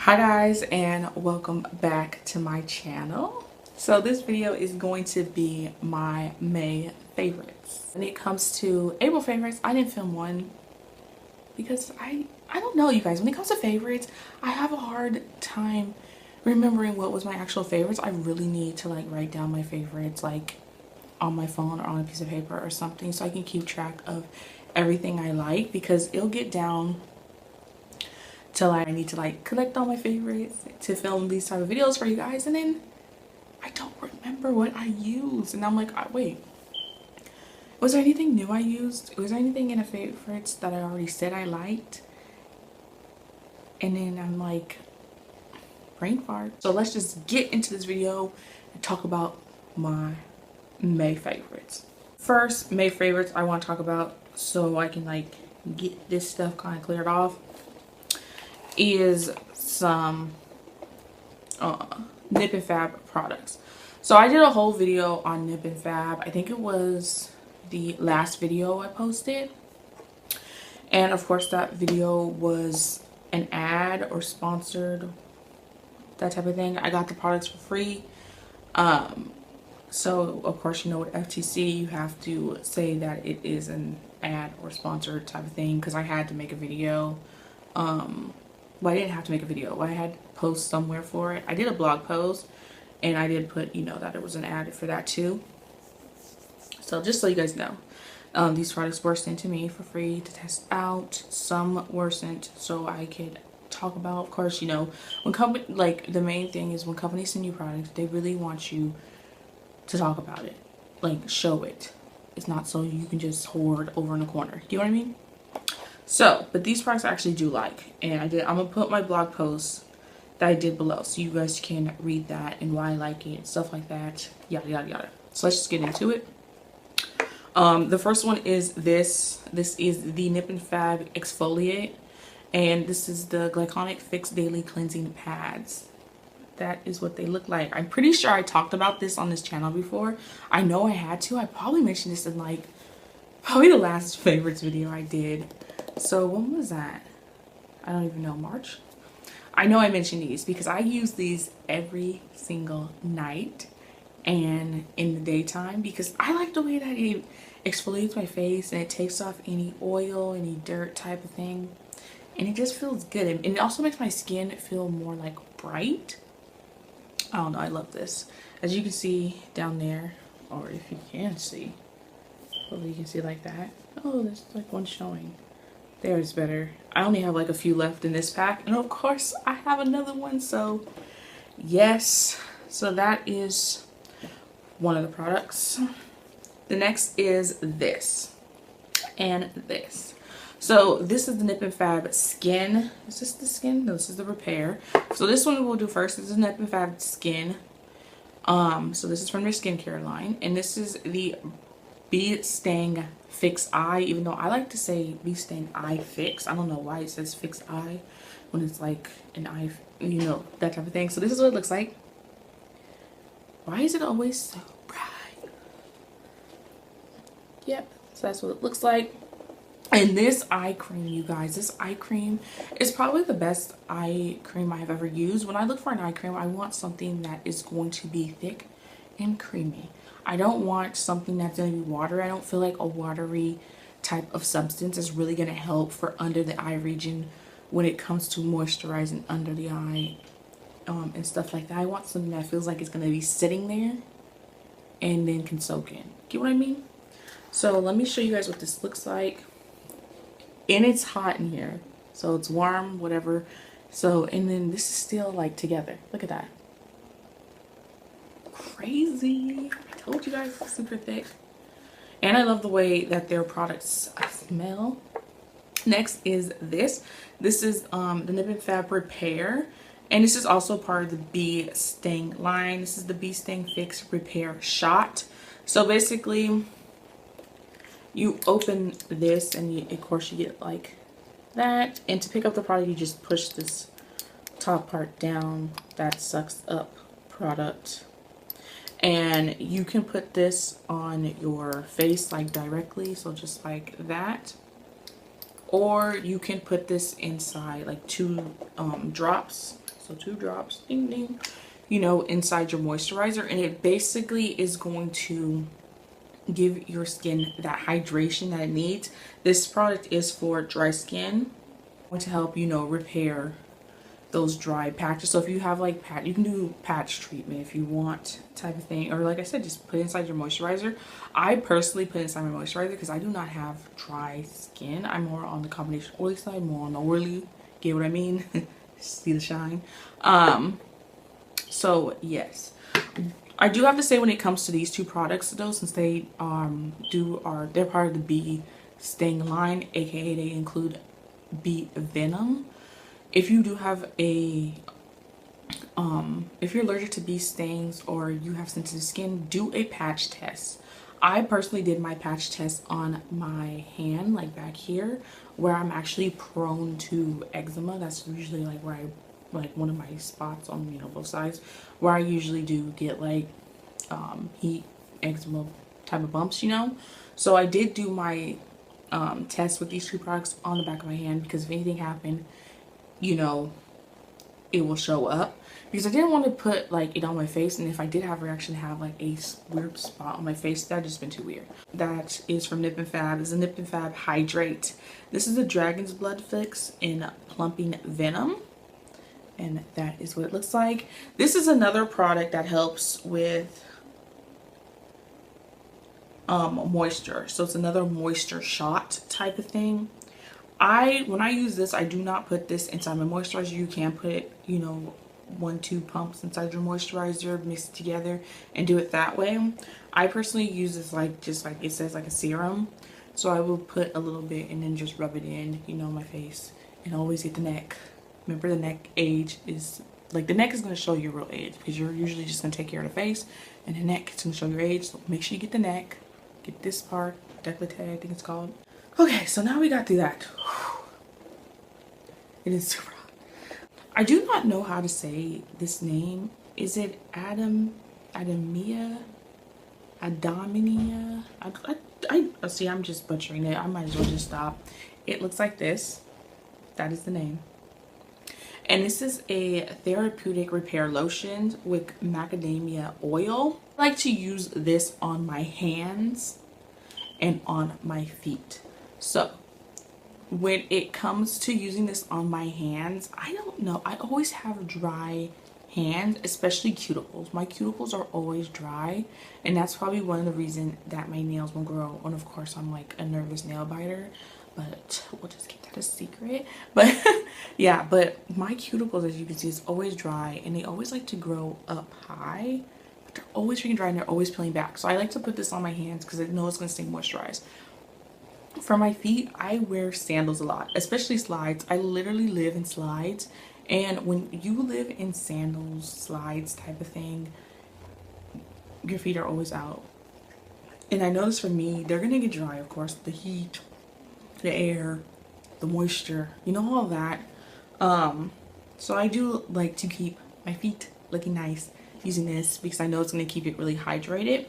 Hi guys, and welcome back to my channel. So this video is going to be my May favorites. When it comes to April favorites, I didn't film one because I don't know, you guys. When it comes to favorites, I have a hard time remembering what was my actual favorites. I really need to like write down my favorites like on my phone or on a piece of paper or something so I can keep track of everything I like, because it'll get down till I need to like collect all my favorites to film these type of videos for you guys, and then I don't remember what I used, and I'm like, wait, was there anything new I used? Was there anything in the favorites that I already said I liked? And then I'm like, brain fart. So let's just get into this video and talk about my May favorites. First May favorites I want to talk about, so I can like get this stuff kind of cleared off, is some Nip and Fab products. So I did a whole video on Nip and Fab. I think it was the last video I posted, and of course that video was an ad or sponsored, that type of thing. I got the products for free, so of course, you know, with FTC you have to say that it is an ad or sponsored type of thing, because I had to make a video. Well, I didn't have to make a video. I had to post somewhere for it. I did a blog post, and I did put, you know, that it was an ad for that too. So just so you guys know, these products were sent to me for free to test out. Some were sent so I could talk about. Of course, you know, when company, like, the main thing is when companies send you products, they really want you to talk about it, like show it. It's not so you can just hoard over in a corner. Do you know what I mean? So, but these products I actually do like, and I'm gonna put my blog post that I did below so you guys can read that and why I like it, stuff like that, yada yada yada. So let's just get into it. The first one is this is the Nip and Fab Exfoliate, and this is the Glycolic Fix Daily Cleansing Pads. That is what they look like. I'm pretty sure I talked about this on this channel before. I know I had to. I probably mentioned this in like probably the last favorites video I did. So when was that? I don't even know. March? I know I mentioned these because I use these every single night and in the daytime, because I like the way that it exfoliates my face and it takes off any oil, any dirt type of thing, and it just feels good, and it also makes my skin feel more like bright. I don't know, I love this. As you can see down there, or if you can see, hopefully you can see like that. Oh, there's like one showing. There's better. I only have like a few left in this pack, and of course I have another one, so yes. So that is one of the products. The next is this and this. So this is the Nip and Fab Skin. Is this the skin? No, this is the repair. So this one we'll do first. This is Nip and Fab Skin. So this is from their skincare line, and this is the Bee Sting Fix Eye, even though I like to say Bee Sting Eye Fix. I don't know why it says Fix Eye when it's like an eye, you know, that type of thing. So this is what it looks like. Why is it always so bright? Yep, so that's what it looks like. And this eye cream, you guys, this eye cream is probably the best eye cream I have ever used. When I look for an eye cream, I want something that is going to be thick and creamy. I don't want something that's going to be watery. I don't feel like a watery type of substance is really going to help for under the eye region when it comes to moisturizing under the eye and stuff like that. I want something that feels like it's going to be sitting there and then can soak in. Get what I mean? So let me show you guys what this looks like. And it's hot in here, so it's warm, whatever. So, and then this is still like together. Look at that. Crazy. I told you guys it's super thick. And I love the way that their products smell. Next is this. This is the Nip and Fab Repair, and this is also part of the Bee Sting line. This is the Bee Sting Fix Repair Shot. So basically, you open this, and you, of course, you get like that. And to pick up the product, you just push this top part down. That sucks up product. And you can put this on your face like directly, so just like that. Or you can put this inside like 2 drops So 2 drops, ding ding, you know, inside your moisturizer, and it basically is going to give your skin that hydration that it needs. This product is for dry skin, going to help, you know, repair those dry patches. So if you have like you can do patch treatment if you want, type of thing, or like I said, just put it inside your moisturizer. I personally put it inside my moisturizer because I do not have dry skin. I'm more on the combination oily side, more on the oily, get what I mean? See the shine. So yes, I do have to say, when it comes to these 2 products though, since they they're part of the bee sting line, aka they include bee venom. If you do have a if you're allergic to bee stings or you have sensitive skin, do a patch test. I personally did my patch test on my hand, like back here, where I'm actually prone to eczema. That's usually like where like one of my spots on, you know, both sides, where I usually do get like heat, eczema type of bumps, you know. So I did do my test with these 2 products on the back of my hand, because if anything happened, you know, it will show up, because I didn't want to put like it on my face, and if I did have a reaction, have like a weird spot on my face. That just been too weird. That is from Nip and Fab. It's a Nip and Fab Hydrate. This is a Dragon's Blood Fix in Plumping Venom, and that is what it looks like. This is another product that helps with moisture, so it's another moisture shot type of thing. When I use this, I do not put this inside my moisturizer. You can put it, you know, 1-2 pumps inside your moisturizer, mix it together and do it that way. I personally use this like, just like it says, like a serum. So I will put a little bit and then just rub it in, you know, my face, and always get the neck. Remember, the neck age is like, the neck is going to show your real age, because you're usually just going to take care of the face, and the neck is going to show your age. So make sure you get the neck, get this part, décolleté, I think it's called. Okay, so now we got through that. It is super hot. I do not know how to say this name. Is it Adamia? Adamia? I see, I'm just butchering it. I might as well just stop. It looks like this. That is the name. And this is a therapeutic repair lotion with macadamia oil. I like to use this on my hands and on my feet. So when it comes to using this on my hands, I don't know, I always have dry hands, especially cuticles. My cuticles are always dry, and that's probably one of the reasons that my nails won't grow. And of course, I'm like a nervous nail biter, but we'll just keep that a secret. But yeah, but my cuticles, as you can see, is always dry, and they always like to grow up high, but they're always freaking dry and they're always peeling back. So I like to put this on my hands because I know it's going to stay moisturized. For my feet, I wear sandals a lot, especially slides. I literally live in slides, and when you live in sandals, slides type of thing, your feet are always out. And I notice for me, they're gonna get dry, of course, the heat, the air, the moisture, you know, all that. So I do like to keep my feet looking nice using this, because I know it's gonna keep it really hydrated.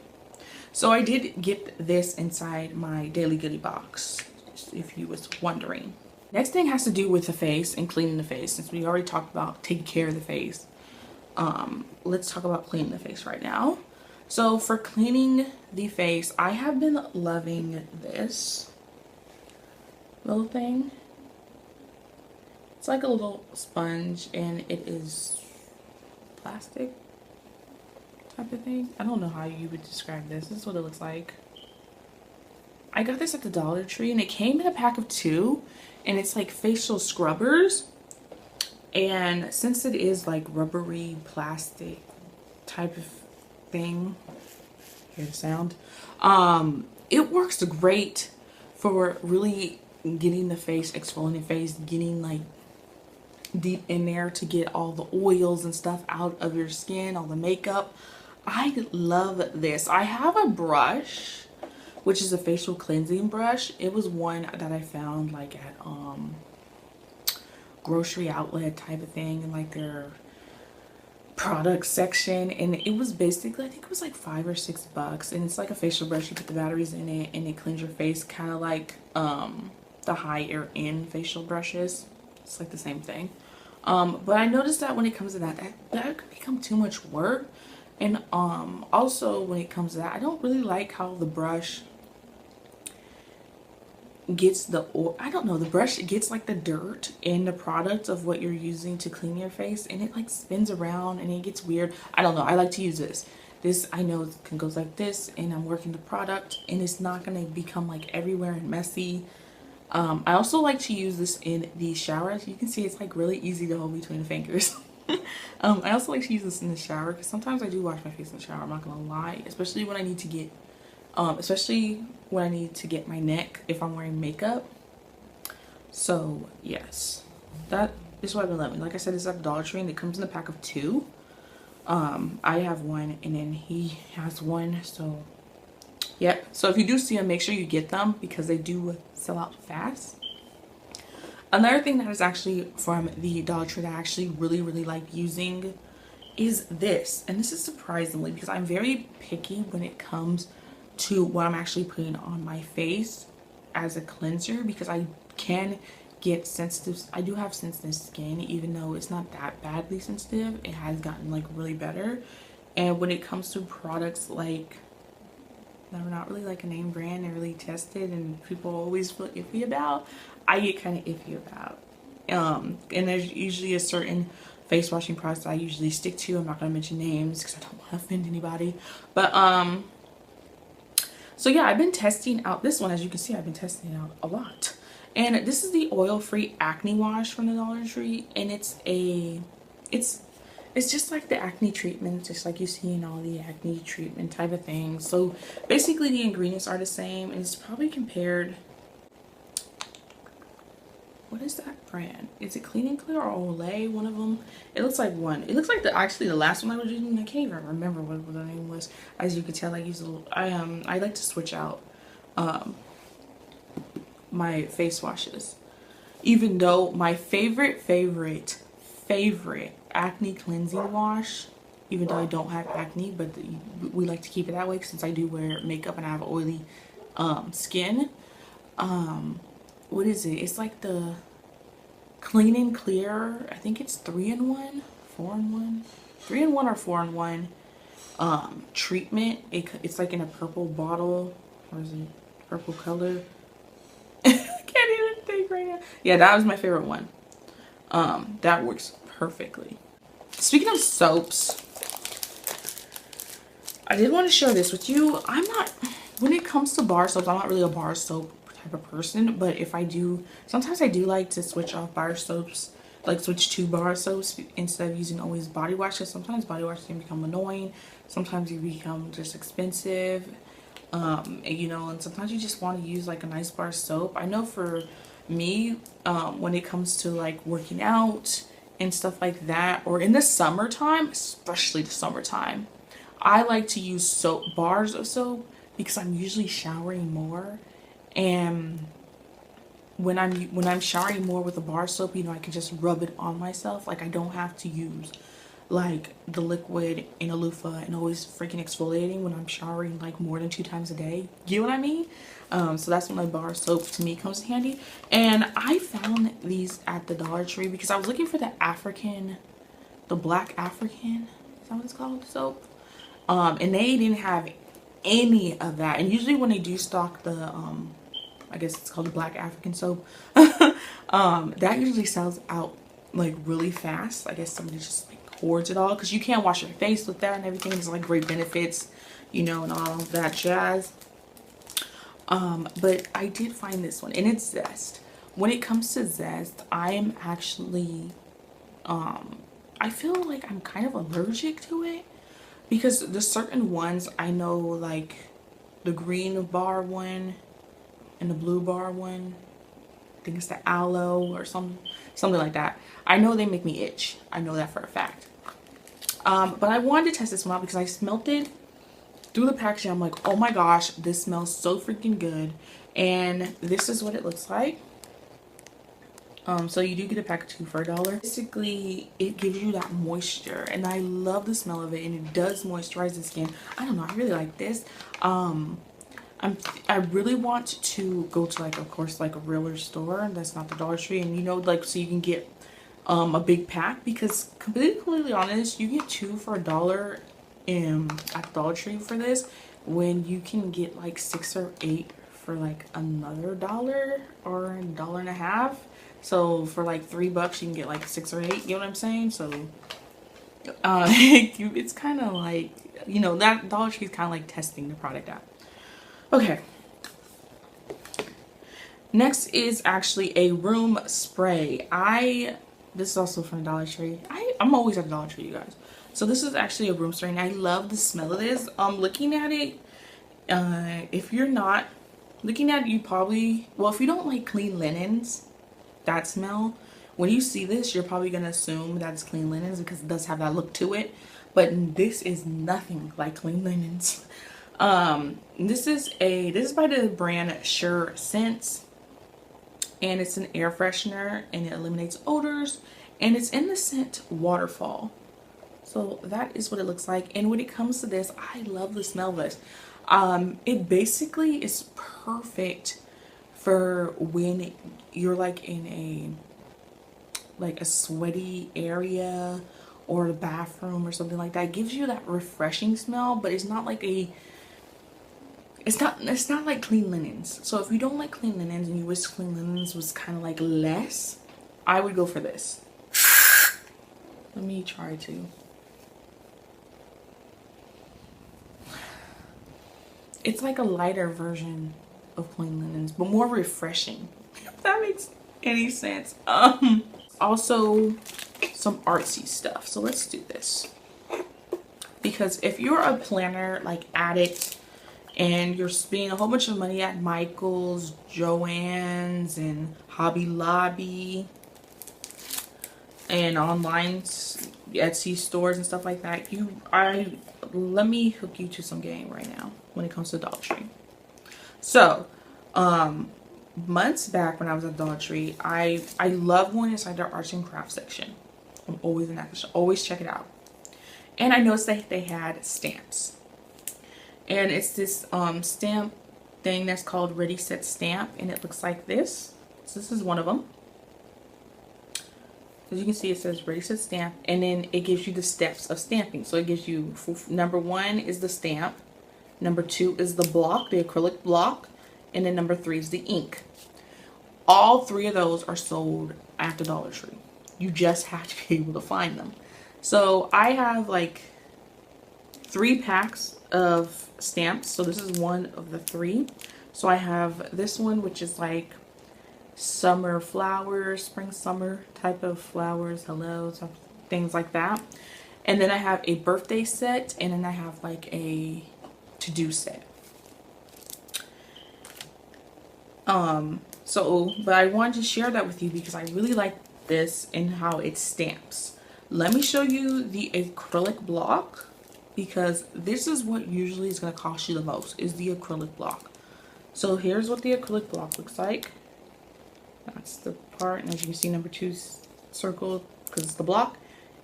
So I did get this inside my daily goodie box, if you was wondering. Next thing has to do with the face and cleaning the face. Since we already talked about taking care of the face, let's talk about cleaning the face right now. So for cleaning the face, I have been loving this little thing. It's like a little sponge, and it is plastic type of thing. I don't know how you would describe this. This is what it looks like. I got this at the Dollar Tree, and it came in a pack of 2, and it's like facial scrubbers. And since it is like rubbery plastic type of thing, hear the sound, it works great for really getting the face, exfoliating the face, getting like deep in there to get all the oils and stuff out of your skin, all the makeup. I love this. I have a brush, which is a facial cleansing brush. It was one that I found like at grocery outlet type of thing, and like their product section, and it was basically, I think it was like $5 or $6, and it's like a facial brush. You put the batteries in it and it cleans your face, kind of like the higher end facial brushes. It's like the same thing. But I noticed that when it comes to that could become too much work. And also when it comes to that, I don't really like how the brush gets the, or I don't know, the brush gets like the dirt in the product of what you're using to clean your face, and it like spins around and it gets weird. I don't know. I like to use this I know it can goes like this, and I'm working the product and it's not gonna become like everywhere and messy. I also like to use this in the shower. As you can see, it's like really easy to hold between the fingers. I also like to use this in the shower because sometimes I do wash my face in the shower, I'm not gonna lie, especially when I need to get my neck if I'm wearing makeup. So yes, that is what I've been loving. Like I said, it's at the Dollar Tree and it comes in a pack of 2. I have one and then he has one, so yep. So if you do see them, make sure you get them because they do sell out fast. Another thing that is actually from the Dollar Tree that I actually really like using is this. And this is surprisingly, because I'm very picky when it comes to what I'm actually putting on my face as a cleanser, because I can get sensitive. I do have sensitive skin, even though it's not that badly sensitive. It has gotten like really better. And when it comes to products like that are not really like a name brand and really tested and people always feel iffy about, I get kind of iffy about. And there's usually a certain face washing products I usually stick to. I'm not going to mention names because I don't want to offend anybody. But so yeah, I've been testing out this one. As you can see, I've been testing it out a lot. And this is the oil-free acne wash from the Dollar Tree, and it's just like the acne treatment, just like you see in all the acne treatment type of things. So basically the ingredients are the same, and it's probably compared, what is that brand? Is it Clean and Clear or Olay? One of them. It looks like one. It looks like actually the last one I was using. I can't even remember what the name was. As you can tell, I like to switch out my face washes. Even though my favorite acne cleansing wash, even though I don't have acne, but we like to keep it that way since I do wear makeup and I have oily skin. What is it? It's like the Clean and Clear. I think it's 3-in-1, 4-in-1, 3-in-1 or 4-in-1 treatment. It's like in a purple bottle. Or is it purple color? I can't even think right now. Yeah, that was my favorite one. That works perfectly. Speaking of soaps, I did want to share this with you. When it comes to bar soaps, I'm not really a bar soap type of person, but if I do, sometimes I do like to switch off bar soaps, like switch to bar soaps instead of using always body wash, because sometimes body wash can become annoying, sometimes you become just expensive, and, you know, and sometimes you just want to use like a nice bar soap. I know for me, when it comes to like working out and stuff like that, or in the summertime, especially the summertime, I like to use bars of soap because I'm usually showering more. And when I'm showering more with a bar soap, you know, I can just rub it on myself. Like I don't have to use like the liquid in a loofah and always freaking exfoliating when I'm showering like more than 2 times a day. You know what I mean? So that's when a bar soap to me comes in handy. And I found these at the Dollar Tree because I was looking for the black African, is that what it's called, soap? And they didn't have any of that. And usually when they do stock the I guess it's called the black African soap, that usually sells out like really fast. I guess somebody just like hoards it all because you can't wash your face with that and everything. There's like great benefits, you know, and all that jazz. But I did find this one, and it's Zest. When it comes to Zest, I am actually I feel like I'm kind of allergic to it because there's certain ones I know, like the green bar one and the blue bar one, I think it's the aloe or something like that. I know they make me itch. I know that for a fact. But I wanted to test this one out because I smelled it through the packaging. I'm like, oh my gosh, this smells so freaking good. And this is what it looks like. So you do get a pack of 2 for $1. Basically, it gives you that moisture, and I love the smell of it, and it does moisturize the skin. I don't know, I really like this. I really want to go to, like, of course, like a realer store that's not the Dollar Tree, and you know, like, so you can get a big pack, because completely honest, you get 2 for $1 at Dollar Tree for this, when you can get like 6 or 8 for like another $1 or $1.50. So for like $3 you can get like 6 or 8, you know what I'm saying? So it's kind of like, you know, that Dollar Tree is kind of like testing the product out. Okay, next is actually a room spray. This is also from Dollar Tree. I'm always at Dollar Tree, you guys. So this is actually a room spray, and I love the smell of this. Looking at it, if you're not looking at it, you probably, well, if you don't like clean linens, that smell, when you see this, you're probably gonna assume that it's clean linens because it does have that look to it. But this is nothing like clean linens. This is by the brand Shea Scents, and it's an air freshener, and it eliminates odors, and it's in the scent Waterfall. So that is what it looks like. And when it comes to this, I love the smell of this. It basically is perfect for when you're like in a sweaty area or a bathroom or something like that. It gives you that refreshing smell, but it's not like it's not like clean linens. So if you don't like clean linens and you wish clean linens was kind of like less, I would go for this. Let me try to. It's like a lighter version of clean linens, but more refreshing, if that makes any sense. Also some artsy stuff. So let's do this. Because if you're a planner like addict and you're spending a whole bunch of money at Michael's, Joann's, and Hobby Lobby, and online Etsy stores and stuff like that, let me hook you to some game right now when it comes to Dollar Tree. So months back when I was at Dollar Tree, I love going inside their arts and crafts section. I'm always in that section, always check it out. And I noticed that they had stamps, and it's this stamp thing that's called Ready Set Stamp, and it looks like this. So this is one of them. As you can see, it says Ready Set Stamp, and then it gives you the steps of stamping. So it gives you, number 1 is the stamp, number 2 is the block, the acrylic block, and then number 3 is the ink. All 3 of those are sold at the Dollar Tree. You just have to be able to find them. So I have like 3 packs of stamps. So this is one of the 3. So I have this one, which is like summer flowers, spring summer type of flowers, hello, things like that. And then I have a birthday set, and then I have like a to-do set. But I wanted to share that with you because I really like this and how it stamps. Let me show you the acrylic block, because this is what usually is going to cost you the most, is the acrylic block. So here's what the acrylic block looks like. That's the part, and as you can see, number 2 is circled because it's the block,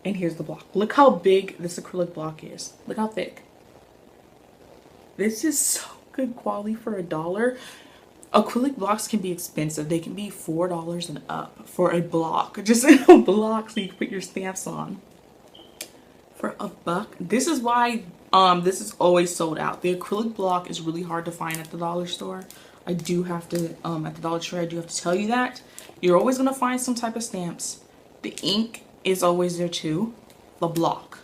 and here's the block. Look how big this acrylic block is. Look how thick. This is so good quality for $1. Acrylic blocks can be expensive. They can be $4 and up for a block, just a block so you can put your stamps on. For $1, this is why this is always sold out. The acrylic block is really hard to find at the dollar store. I do have to, at the Dollar Tree, I do have to tell you that. You're always going to find some type of stamps. The ink is always there too. The block.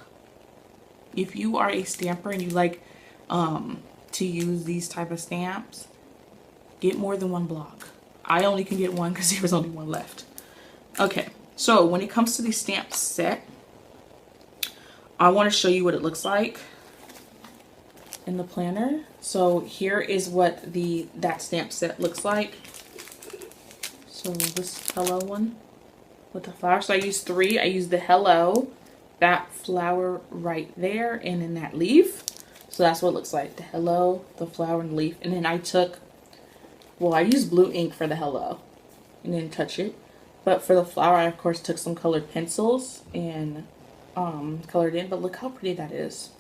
If you are a stamper and you like to use these type of stamps, get more than 1 block. I only can get 1 because there was only 1 left. Okay, so when it comes to the stamp set, I want to show you what it looks like in the planner. So here is what that stamp set looks like. So this hello one with the flower. So I used 3. I used the hello, that flower right there, and then that leaf. So that's what it looks like. The hello, the flower, and the leaf. And then I took, well, I used blue ink for the hello and then touch it. But for the flower, I of course took some colored pencils and colored in. But look how pretty that is.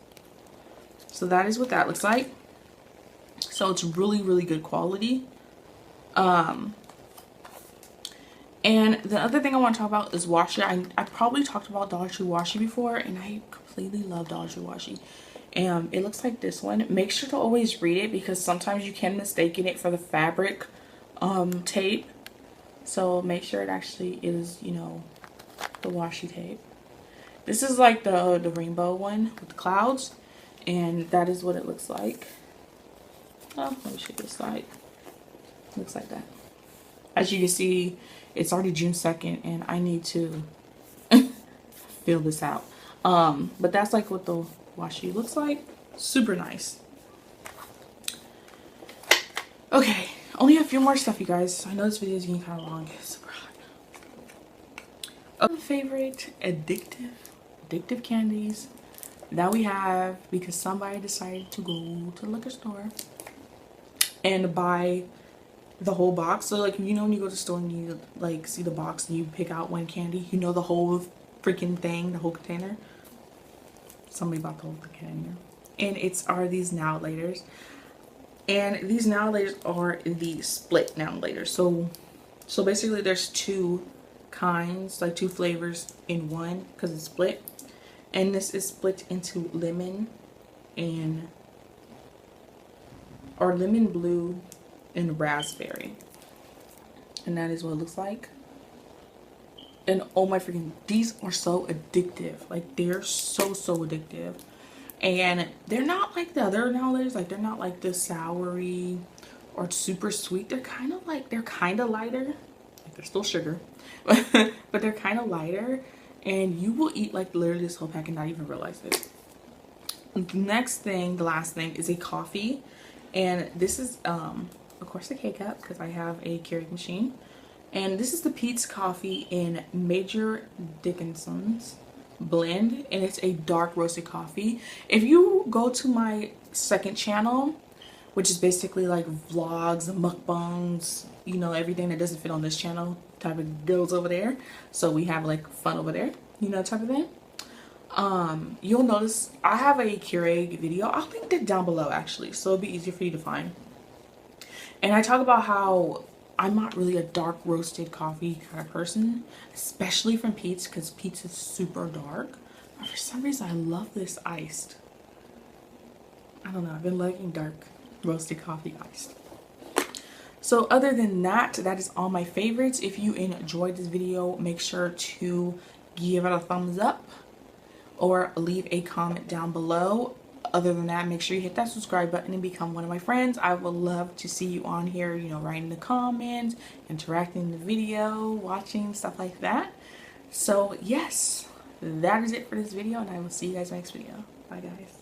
So that is what that looks like. So it's really, really good quality. And the other thing I want to talk about is washi. I probably talked about Dollar Tree washi before, and I completely love Dollar Tree washi. And it looks like this one. Make sure to always read it because sometimes you can mistake it for the fabric tape. So make sure it actually is, you know, the washi tape. This is like the rainbow one with the clouds, and that is what it looks like. Oh, let me show you this side. Looks like that. As you can see, it's already June 2nd, and I need to fill this out. But that's like what the washi looks like. Super nice. Okay, only a few more stuff, you guys. I know this video is getting kind of long. It's super hot. Favorite addictive candies that we have, because somebody decided to go to the liquor store and buy the whole box. So like, you know, when you go to the store and you like see the box and you pick out one candy, you know, the whole freaking thing, the whole container. Somebody bought the whole container, and are these now laters, and these now laters are the split now laters. So basically there's two kinds, like two flavors in one, because it's split, and this is split into lemon blue and raspberry, and that is what it looks like. And oh my freaking, these are so addictive. Like, they're so addictive, and they're not like the other nowadays. Like, they're not like the soury or super sweet. They're kind of lighter. Like, they're still sugar, but they're kind of lighter, and you will eat like literally this whole pack and not even realize it. The last thing is a coffee, and this is of course a K-cup because I have a Keurig machine, and this is the Peet's coffee in Major Dickason blend, and it's a dark roasted coffee. If you go to my second channel, which is basically like vlogs and mukbangs, you know, everything that doesn't fit on this channel type of goes over there, so we have like fun over there, you know, type of thing. You'll notice I have a Keurig video. I'll link that down below actually, so it'll be easier for you to find. And I talk about how I'm not really a dark roasted coffee kind of person, especially from Peet's, because Peet's is super dark. But for some reason, I love this iced. I don't know, I've been liking dark roasted coffee iced. So other than that, that is all my favorites. If you enjoyed this video, make sure to give it a thumbs up or leave a comment down below. Other than that, make sure you hit that subscribe button and become one of my friends. I would love to see you on here, you know, writing the comments, interacting in the video, watching, stuff like that. So yes, that is it for this video, and I will see you guys next video. Bye guys.